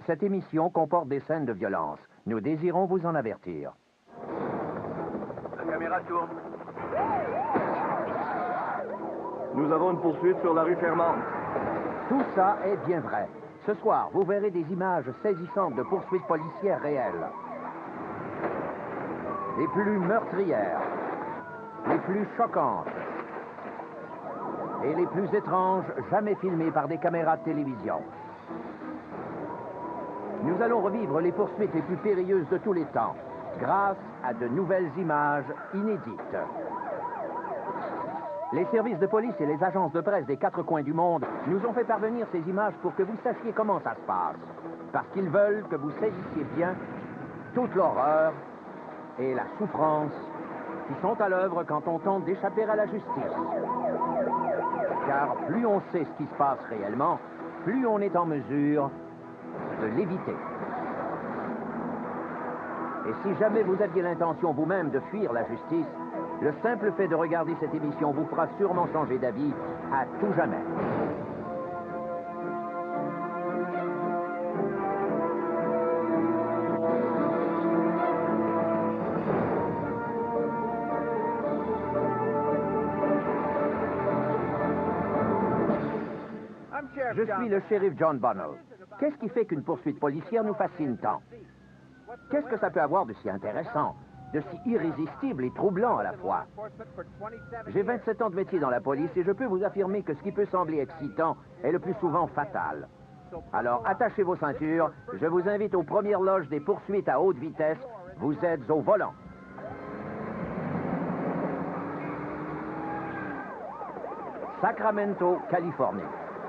Cette émission comporte des scènes de violence. Nous désirons vous en avertir. La caméra tourne. Nous avons une poursuite sur la rue Fermante. Tout ça est bien vrai. Ce soir, vous verrez des images saisissantes de poursuites policières réelles. Les plus meurtrières, les plus choquantes et les plus étranges jamais filmées par des caméras de télévision. Nous allons revivre les poursuites les plus périlleuses de tous les temps, grâce à de nouvelles images inédites. Les services de police et les agences de presse des 4 coins du monde nous ont fait parvenir ces images pour que vous sachiez comment ça se passe. Parce qu'ils veulent que vous saisissiez bien toute l'horreur et la souffrance qui sont à l'œuvre quand on tente d'échapper à la justice. Car plus on sait ce qui se passe réellement, plus on est en mesure de l'éviter. Et si jamais vous aviez l'intention vous-même de fuir la justice, le simple fait de regarder cette émission vous fera sûrement changer d'avis à tout jamais. Je suis le shérif John Bunnell. Qu'est-ce qui fait qu'une poursuite policière nous fascine tant? Qu'est-ce que ça peut avoir de si intéressant, de si irrésistible et troublant à la fois? J'ai 27 ans de métier dans la police et je peux vous affirmer que ce qui peut sembler excitant est le plus souvent fatal. Alors, attachez vos ceintures, je vous invite aux premières loges des poursuites à haute vitesse. Vous êtes au volant. Sacramento, Californie.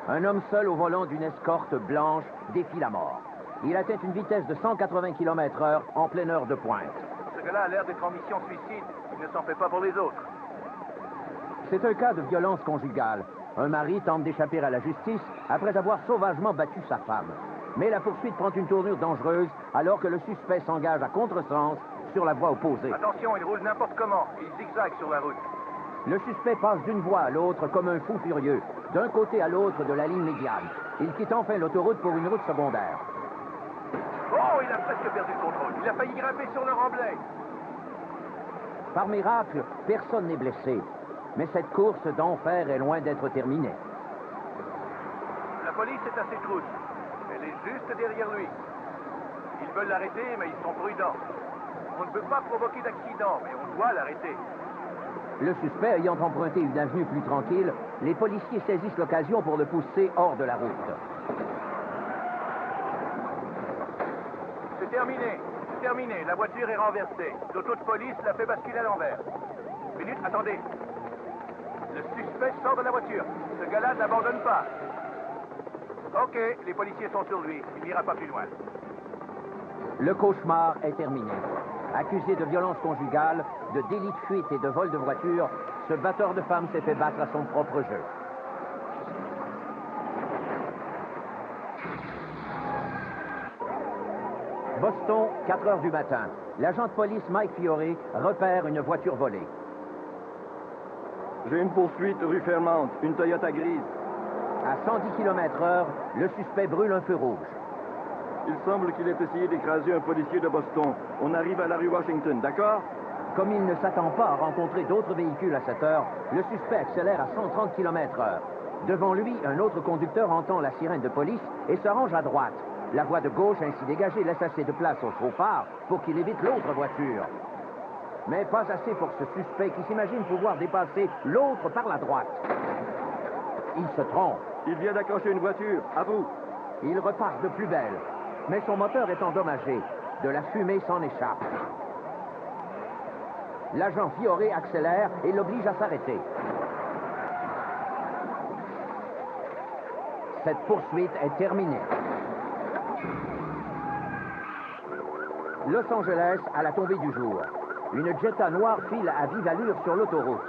Un homme seul au volant d'une escorte blanche défie la mort. Il atteint une vitesse de 180 km/h en pleine heure de pointe. Ce gars-là a l'air d'être en mission suicide. Il ne s'en fait pas pour les autres. C'est un cas de violence conjugale. Un mari tente d'échapper à la justice après avoir sauvagement battu sa femme. Mais la poursuite prend une tournure dangereuse alors que le suspect s'engage à contresens sur la voie opposée. Attention, il roule n'importe comment. Il zigzague sur la route. Le suspect passe d'une voie à l'autre comme un fou furieux, d'un côté à l'autre de la ligne médiane. Il quitte enfin l'autoroute pour une route secondaire. Oh, il a presque perdu le contrôle. Il a failli grimper sur le remblai. Par miracle, personne n'est blessé. Mais cette course d'enfer est loin d'être terminée. La police est à ses trousses. Elle est juste derrière lui. Ils veulent l'arrêter, mais ils sont prudents. On ne peut pas provoquer d'accident, mais on doit l'arrêter. Le suspect ayant emprunté une avenue plus tranquille, les policiers saisissent l'occasion pour le pousser hors de la route. C'est terminé. C'est terminé. La voiture est renversée. L'auto de police l'a fait basculer à l'envers. Minute, attendez. Le suspect sort de la voiture. Ce gars-là n'abandonne pas. OK, les policiers sont sur lui. Il n'ira pas plus loin. Le cauchemar est terminé. Accusé de violence conjugale, de délit de fuite et de vol de voiture, ce batteur de femmes s'est fait battre à son propre jeu. Boston, 4 heures du matin. L'agent de police Mike Fiore repère une voiture volée. J'ai une poursuite rue Fermante, une Toyota grise. À 110 km/h, le suspect brûle un feu rouge. Il semble qu'il ait essayé d'écraser un policier de Boston. On arrive à la rue Washington, d'accord? Comme il ne s'attend pas à rencontrer d'autres véhicules à cette heure, le suspect accélère à 130 km/h. Devant lui, un autre conducteur entend la sirène de police et se range à droite. La voie de gauche, ainsi dégagée, laisse assez de place au chauffard pour qu'il évite l'autre voiture. Mais pas assez pour ce suspect qui s'imagine pouvoir dépasser l'autre par la droite. Il se trompe. Il vient d'accrocher une voiture. À vous. Il repart de plus belle. Mais son moteur est endommagé. De la fumée s'en échappe. L'agent Fiore accélère et l'oblige à s'arrêter. Cette poursuite est terminée. Los Angeles à la tombée du jour. Une Jetta noire file à vive allure sur l'autoroute.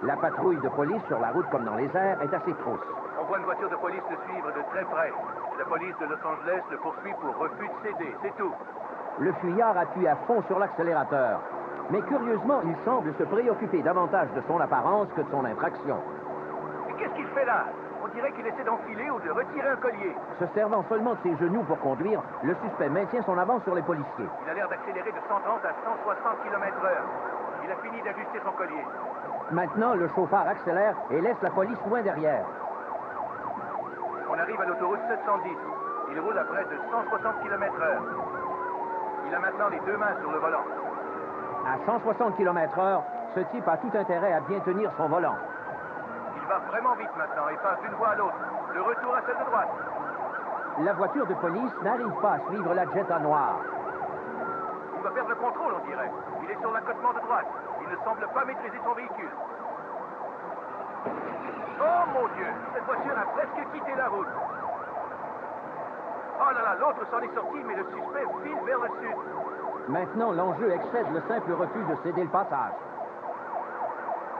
La patrouille de police sur la route comme dans les airs est à ses trousses. On voit une voiture de police le suivre de très près. La police de Los Angeles le poursuit pour refus de céder, c'est tout. Le fuyard appuie à fond sur l'accélérateur. Mais curieusement, il semble se préoccuper davantage de son apparence que de son infraction. Mais qu'est-ce qu'il fait là? On dirait qu'il essaie d'enfiler ou de retirer un collier. Se servant seulement de ses genoux pour conduire, le suspect maintient son avance sur les policiers. Il a l'air d'accélérer de 130 à 160 km/h. Il a fini d'ajuster son collier. Maintenant, le chauffeur accélère et laisse la police loin derrière. On arrive à l'autoroute 710. Il roule à près de 160 km/h. Il a maintenant les deux mains sur le volant. À 160 km/h, ce type a tout intérêt à bien tenir son volant. Il va vraiment vite maintenant et passe d'une voie à l'autre. Le retour à celle de droite. La voiture de police n'arrive pas à suivre la Jetta noire. Il va perdre le contrôle, on dirait. Il est sur l'accotement de droite. Il ne semble pas maîtriser son véhicule. Oh mon Dieu! Cette voiture a presque quitté la route. Oh là là, l'autre s'en est sorti, mais le suspect file vers le sud. Maintenant, l'enjeu excède le simple refus de céder le passage.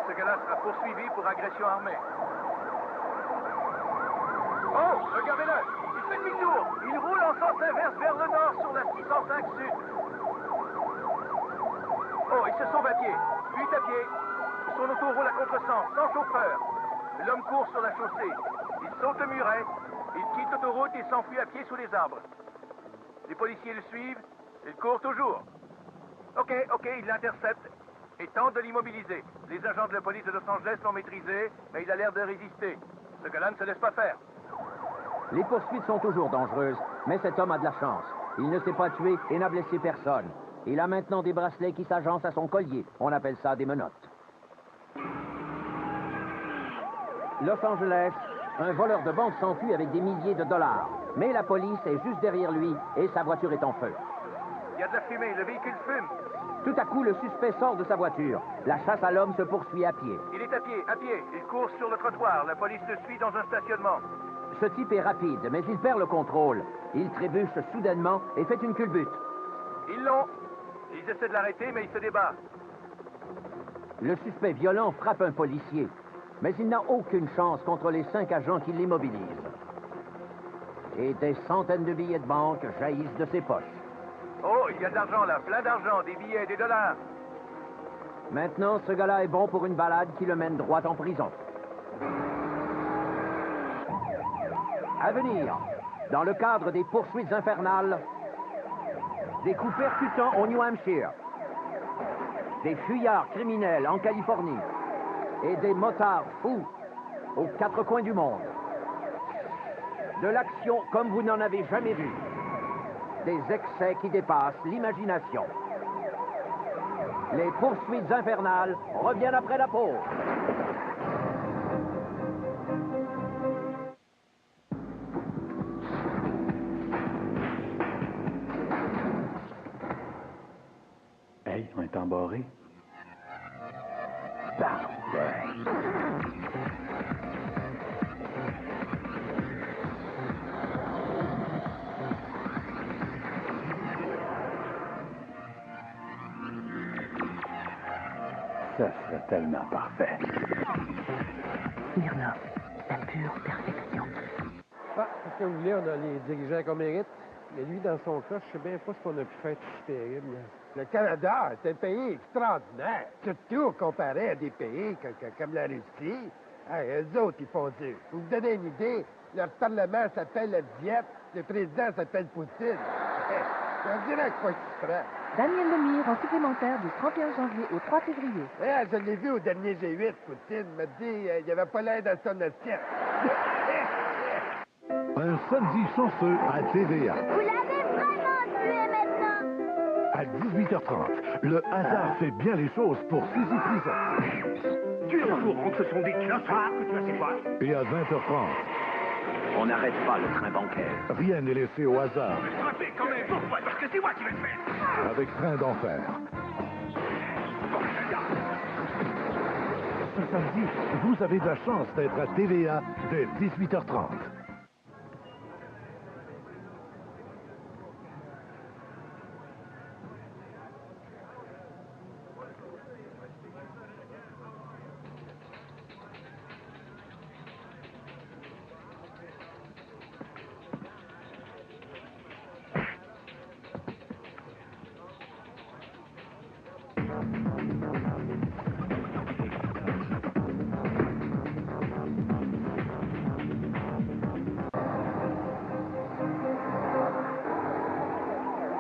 Ce gars-là sera poursuivi pour agression armée. Oh, regardez-le! Il fait demi-tour! Il roule en sens inverse vers le nord sur la 605 sud. Oh, il se sauve à pied. Fuite à pied. Son auto roule à contresens, sans chauffeur. L'homme court sur la chaussée. Il saute le muret. Il quitte l'autoroute et s'enfuit à pied sous les arbres. Les policiers le suivent. Il court toujours. OK, il l'intercepte et tente de l'immobiliser. Les agents de la police de Los Angeles l'ont maîtrisé, mais il a l'air de résister. Ce gars-là ne se laisse pas faire. Les poursuites sont toujours dangereuses, mais cet homme a de la chance. Il ne s'est pas tué et n'a blessé personne. Il a maintenant des bracelets qui s'agencent à son collier. On appelle ça des menottes. Los Angeles, un voleur de banque s'enfuit avec des milliers de dollars. Mais la police est juste derrière lui et sa voiture est en feu. Il y a de la fumée, le véhicule fume. Tout à coup, le suspect sort de sa voiture. La chasse à l'homme se poursuit à pied. Il est à pied, à pied. Il court sur le trottoir. La police le suit dans un stationnement. Ce type est rapide, mais il perd le contrôle. Il trébuche soudainement et fait une culbute. Ils l'ont. Ils essaient de l'arrêter, mais il se débat. Le suspect violent frappe un policier, mais il n'a aucune chance contre les 5 agents qui l'immobilisent. Et des centaines de billets de banque jaillissent de ses poches. Oh, il y a de l'argent là, plein d'argent, des billets, des dollars. Maintenant, ce gars-là est bon pour une balade qui le mène droit en prison. À venir, dans le cadre des poursuites infernales, des coups percutants au New Hampshire, des fuyards criminels en Californie et des motards fous aux 4 coins du monde. De l'action comme vous n'en avez jamais vu. Des excès qui dépassent l'imagination. Les poursuites infernales reviennent après la pause. Hey, on est embarré. Parfait. Ça serait tellement parfait. Myrna, la pure perfection. Ah, c'est comme vous voulez, on a les dirigeants qu'on mérite. Mais lui, dans son cas, je sais bien pas ce qu'on a pu faire de si terrible. Le Canada est un pays extraordinaire, surtout comparé à des pays comme la Russie. Hey, eux autres, ils font dur. Pour vous donner une idée, leur parlement s'appelle le Diète, le président s'appelle Poutine. On dirait quoi qu'il se prend. Daniel Lemire en supplémentaire du 31 janvier au 3 février. Je l'ai vu au dernier G8, Poutine m'a dit il n'y avait pas l'air dans son assiette. Un samedi chanceux à TVA. Vous l'avez vraiment tué maintenant! À 18h30, le hasard fait bien les choses pour Suzy Prison. Tu es au courant que ce sont des clopards que tu as ces quoi? Et à 20h30, On n'arrête pas le train bancaire. rien n'est laissé au hasard Frappez quand même! Pourquoi? Parce que c'est moi qui vais le faire! avec Train d'enfer. Ce samedi, vous avez de la chance d'être à TVA dès 18h30.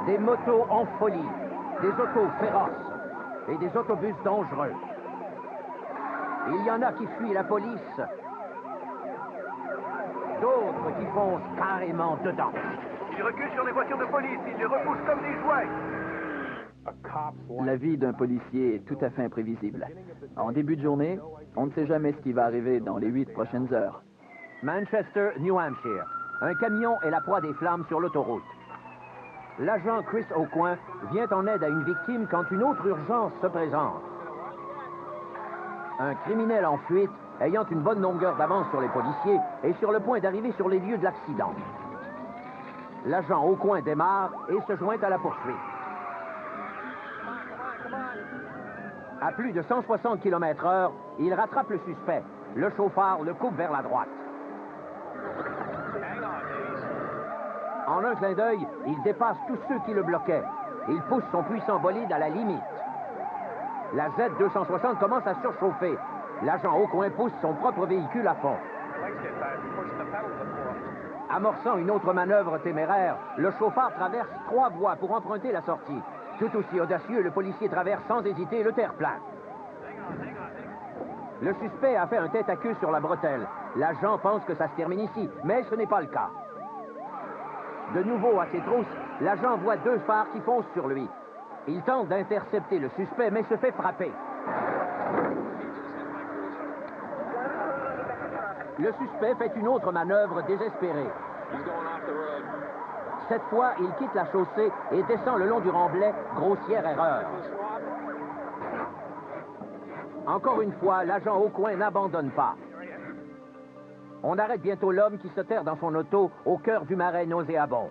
Des motos en folie, des autos féroces et des autobus dangereux. Il y en a qui fuient la police, d'autres qui foncent carrément dedans. Ils reculent sur les voitures de police, ils les repoussent comme des jouets. La vie d'un policier est tout à fait imprévisible. En début de journée, on ne sait jamais ce qui va arriver dans les 8 prochaines heures. Manchester, New Hampshire. Un camion est la proie des flammes sur l'autoroute. L'agent Chris Aucoin vient en aide à une victime quand une autre urgence se présente. Un criminel en fuite, ayant une bonne longueur d'avance sur les policiers, est sur le point d'arriver sur les lieux de l'accident. L'agent Aucoin démarre et se joint à la poursuite. À plus de 160 km/h, il rattrape le suspect. Le chauffard le coupe vers la droite. En un clin d'œil, il dépasse tous ceux qui le bloquaient. Il pousse son puissant bolide à la limite. La Z260 commence à surchauffer. L'agent Aucoin pousse son propre véhicule à fond. Amorçant une autre manœuvre téméraire, le chauffard traverse 3 voies pour emprunter la sortie. Tout aussi audacieux, le policier traverse sans hésiter le terre-plein. Le suspect a fait un tête-à-queue sur la bretelle. L'agent pense que ça se termine ici, mais ce n'est pas le cas. De nouveau à ses trousses, l'agent voit 2 phares qui foncent sur lui. Il tente d'intercepter le suspect, mais se fait frapper. Le suspect fait une autre manœuvre désespérée. Cette fois, il quitte la chaussée et descend le long du remblai, grossière erreur. Encore une fois, l'agent Aucoin n'abandonne pas. On arrête bientôt l'homme qui se terre dans son auto au cœur du marais nauséabond.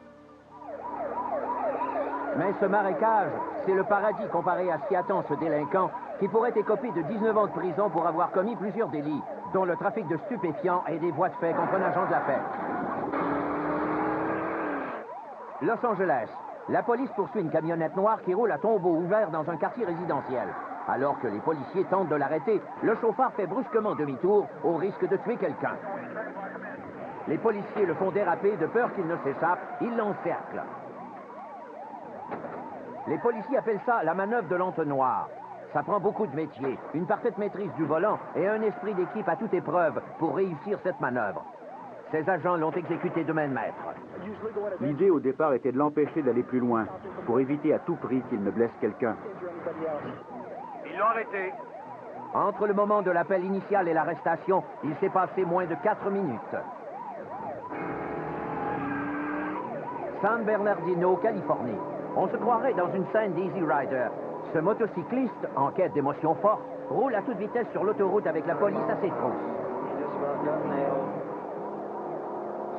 Mais ce marécage, c'est le paradis comparé à ce qui attend ce délinquant qui pourrait écoper de 19 ans de prison pour avoir commis plusieurs délits, dont le trafic de stupéfiants et des voies de fait contre un agent de la paix. Los Angeles. La police poursuit une camionnette noire qui roule à tombeau ouvert dans un quartier résidentiel. Alors que les policiers tentent de l'arrêter, le chauffard fait brusquement demi-tour au risque de tuer quelqu'un. Les policiers le font déraper de peur qu'il ne s'échappe. Ils l'encerclent. Les policiers appellent ça la manœuvre de l'entonnoir. Ça prend beaucoup de métier, une parfaite maîtrise du volant et un esprit d'équipe à toute épreuve pour réussir cette manœuvre. Ces agents l'ont exécuté de main de maître. L'idée au départ était de l'empêcher d'aller plus loin, pour éviter à tout prix qu'il ne blesse quelqu'un. Ils l'ont arrêté. Entre le moment de l'appel initial et l'arrestation, il s'est passé moins de 4 minutes. San Bernardino, Californie. On se croirait dans une scène d'Easy Rider. Ce motocycliste, en quête d'émotions fortes, roule à toute vitesse sur l'autoroute avec la police à ses trousses.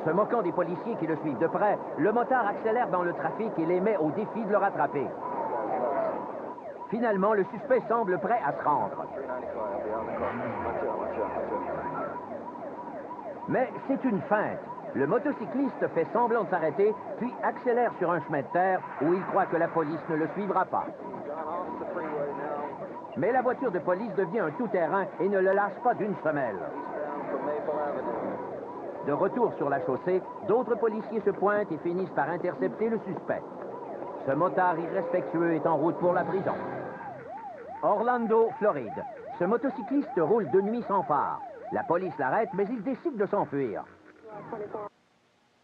Se moquant des policiers qui le suivent de près, le motard accélère dans le trafic et les met au défi de le rattraper. Finalement, le suspect semble prêt à se rendre. Mais c'est une feinte. Le motocycliste fait semblant de s'arrêter, puis accélère sur un chemin de terre où il croit que la police ne le suivra pas. Mais la voiture de police devient un tout-terrain et ne le lâche pas d'une semelle. De retour sur la chaussée, d'autres policiers se pointent et finissent par intercepter le suspect. Ce motard irrespectueux est en route pour la prison. Orlando, Floride. Ce motocycliste roule de nuit sans phare. La police l'arrête, mais il décide de s'enfuir.